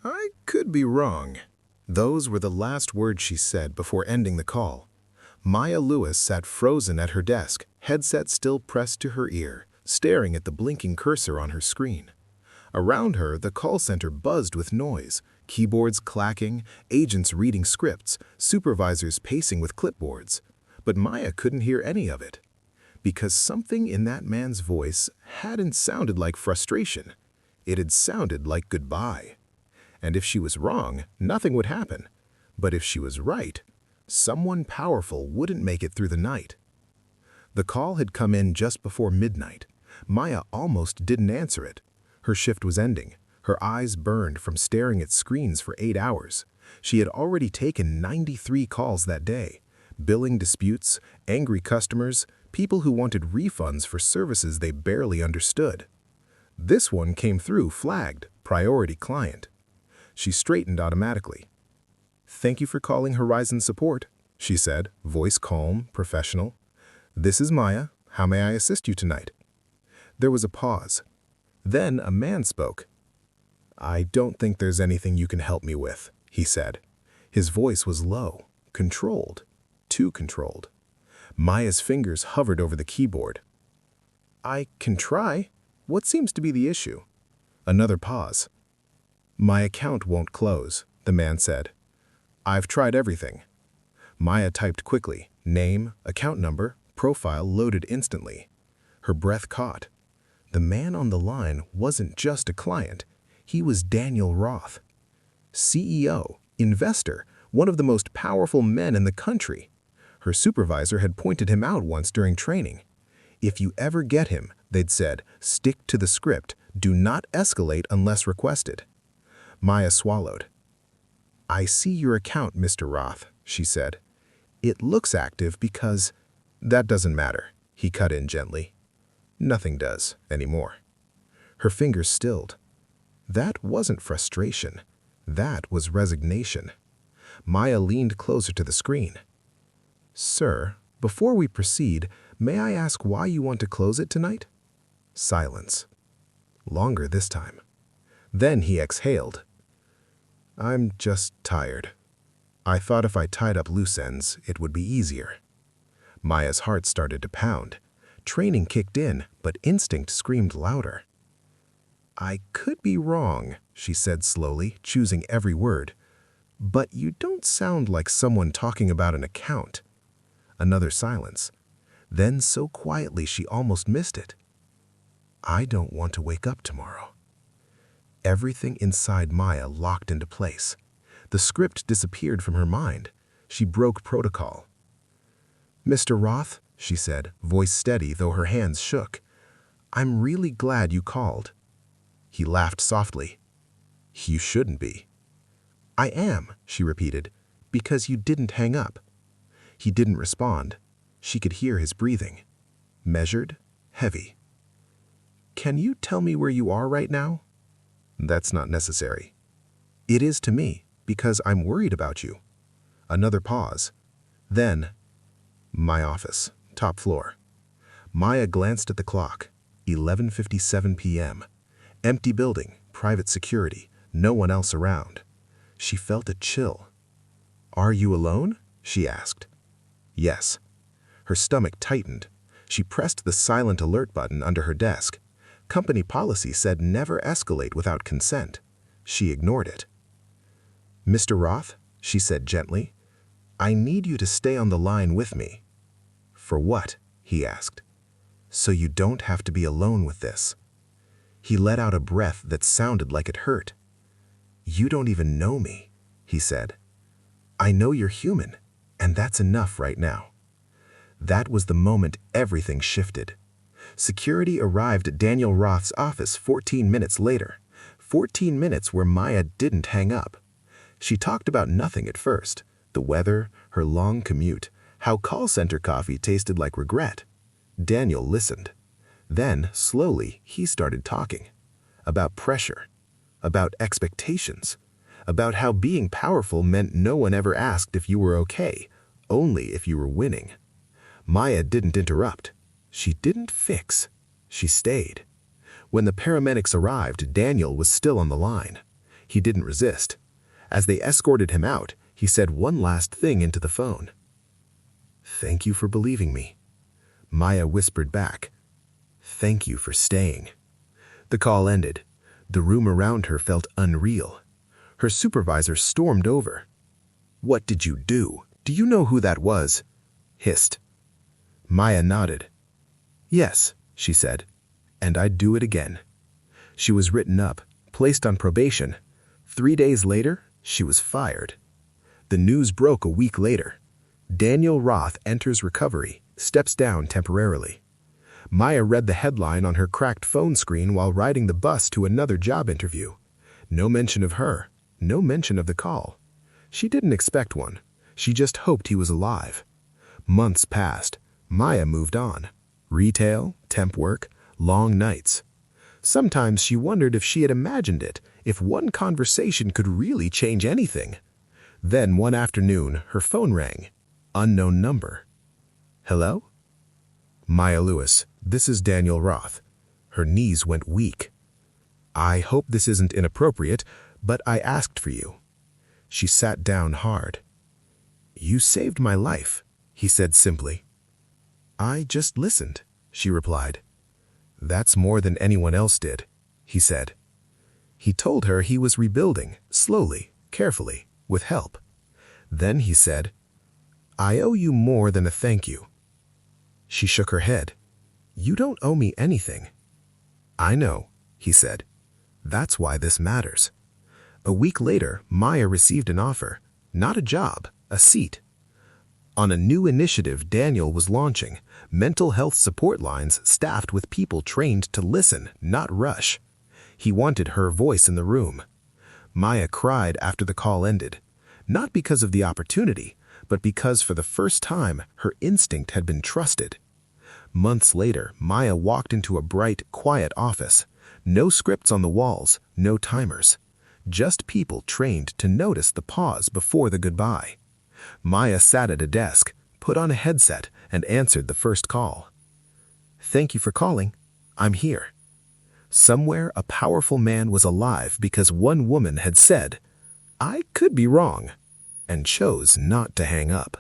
I could be wrong. Those were the last words she said before ending the call. Maya Lewis sat frozen at her desk, headset still pressed to her ear, staring at the blinking cursor on her screen. Around her, the call center buzzed with noise, keyboards clacking, agents reading scripts, supervisors pacing with clipboards. But Maya couldn't hear any of it. Because something in that man's voice hadn't sounded like frustration. It had sounded like goodbye. And if she was wrong, nothing would happen. But if she was right, someone powerful wouldn't make it through the night. The call had come in just before midnight. Maya almost didn't answer it. Her shift was ending. Her eyes burned from staring at screens for 8 hours. She had already taken 93 calls that day. Billing disputes, angry customers, people who wanted refunds for services they barely understood. This one came through flagged, priority client. She straightened automatically. "Thank you for calling Horizon Support," she said, voice calm, professional. "This is Maya. How may I assist you tonight?" There was a pause. Then a man spoke. "I don't think there's anything you can help me with," he said. His voice was low, controlled, too controlled. Maya's fingers hovered over the keyboard. "I can try. What seems to be the issue?" Another pause. "My account won't close," the man said. "I've tried everything." Maya typed quickly. Name, account number, profile loaded instantly. Her breath caught. The man on the line wasn't just a client. He was Daniel Roth. CEO, investor, one of the most powerful men in the country. Her supervisor had pointed him out once during training. If you ever get him, they'd said, stick to the script, do not escalate unless requested. Maya swallowed. "I see your account, Mr. Roth," she said. "It looks active because—" "That doesn't matter," he cut in gently. "Nothing does anymore." Her fingers stilled. That wasn't frustration. That was resignation. Maya leaned closer to the screen. "Sir, before we proceed, may I ask why you want to close it tonight?" Silence. Longer this time. Then he exhaled. "I'm just tired. I thought if I tied up loose ends, it would be easier." Maya's heart started to pound. Training kicked in, but instinct screamed louder. "I could be wrong," she said slowly, choosing every word. "But you don't sound like someone talking about an account." Another silence. Then so quietly she almost missed it. "I don't want to wake up tomorrow." Everything inside Maya locked into place. The script disappeared from her mind. She broke protocol. "Mr. Roth," she said, voice steady though her hands shook, "I'm really glad you called." He laughed softly. "You shouldn't be." "I am," she repeated, "because you didn't hang up." He didn't respond. She could hear his breathing. Measured, heavy. "Can you tell me where you are right now?" "That's not necessary." "It is to me, because I'm worried about you." Another pause. Then, "My office, top floor." Maya glanced at the clock. 11:57 p.m. Empty building, private security, no one else around. She felt a chill. "Are you alone?" she asked. "Yes." Her stomach tightened. She pressed the silent alert button under her desk. Company policy said never escalate without consent. She ignored it. "Mr. Roth," she said gently, "I need you to stay on the line with me." "For what?" he asked. "So you don't have to be alone with this." He let out a breath that sounded like it hurt. "You don't even know me," he said. "I know you're human, and that's enough right now." That was the moment everything shifted. Security arrived at Daniel Roth's office 14 minutes later. 14 minutes where Maya didn't hang up. She talked about nothing at first. The weather, her long commute, how call center coffee tasted like regret. Daniel listened. Then, slowly, he started talking. About pressure. About expectations. About how being powerful meant no one ever asked if you were okay, only if you were winning. Maya didn't interrupt. She didn't fix. She stayed. When the paramedics arrived, Daniel was still on the line. He didn't resist. As they escorted him out, he said one last thing into the phone. "Thank you for believing me." Maya whispered back, "Thank you for staying." The call ended. The room around her felt unreal. Her supervisor stormed over. "What did you do? Do you know who that was?" hissed. Maya nodded. "Yes," she said, "and I'd do it again." She was written up, placed on probation. 3 days later, she was fired. The news broke a week later. Daniel Roth enters recovery, steps down temporarily. Maya read the headline on her cracked phone screen while riding the bus to another job interview. No mention of her, no mention of the call. She didn't expect one. She just hoped he was alive. Months passed. Maya moved on. Retail, temp work, long nights. Sometimes she wondered if she had imagined it, if one conversation could really change anything. Then one afternoon, her phone rang. Unknown number. "Hello?" "Maya Lewis, this is Daniel Roth." Her knees went weak. "I hope this isn't inappropriate, but I asked for you." She sat down hard. "You saved my life," he said simply. "I just listened," she replied. "That's more than anyone else did," he said. He told her he was rebuilding, slowly, carefully, with help. Then he said, "I owe you more than a thank you." She shook her head. "You don't owe me anything." "I know," he said. "That's why this matters." A week later, Maya received an offer. Not a job, a seat. On a new initiative Daniel was launching, mental health support lines staffed with people trained to listen, not rush. He wanted her voice in the room. Maya cried after the call ended, not because of the opportunity, but because for the first time her instinct had been trusted. Months later, Maya walked into a bright, quiet office. No scripts on the walls, no timers. Just people trained to notice the pause before the goodbye. Maya sat at a desk, put on a headset, and answered the first call. "Thank you for calling. I'm here." Somewhere a powerful man was alive because one woman had said, "I could be wrong," and chose not to hang up.